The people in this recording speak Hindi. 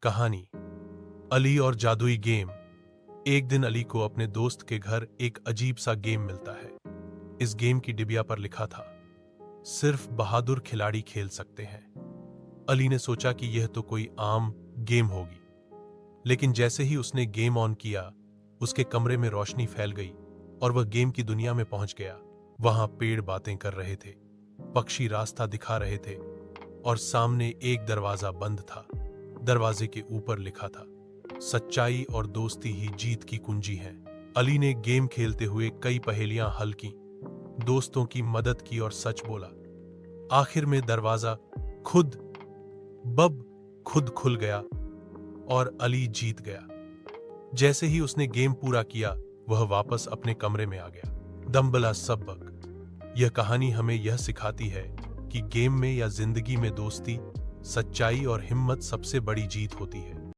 कहानी अली और जादुई गेम। एक दिन अली को अपने दोस्त के घर एक अजीब सा गेम मिलता है। इस गेम की डिबिया पर लिखा था, सिर्फ बहादुर खिलाड़ी खेल सकते हैं। अली ने सोचा कि यह तो कोई आम गेम होगी, लेकिन जैसे ही उसने गेम ऑन किया, उसके कमरे में रोशनी फैल गई और वह गेम की दुनिया में पहुंच गया। वहां पेड़ बातें कर रहे थे, पक्षी रास्ता दिखा रहे थे और सामने एक दरवाजा बंद था। दरवाजे के ऊपर लिखा था, सच्चाई और दोस्ती ही जीत की कुंजी है। अली ने गेम खेलते हुए कई पहेलियां हल की, दोस्तों की मदद की और सच बोला। आखिर में दरवाजा खुद खुल गया और अली जीत गया। जैसे ही उसने गेम पूरा किया, वह वापस अपने कमरे में आ गया। दम्बला सबक। यह कहानी हमें यह सिखाती है कि गेम में या जिंदगी में दोस्ती, सच्चाई और हिम्मत सबसे बड़ी जीत होती है।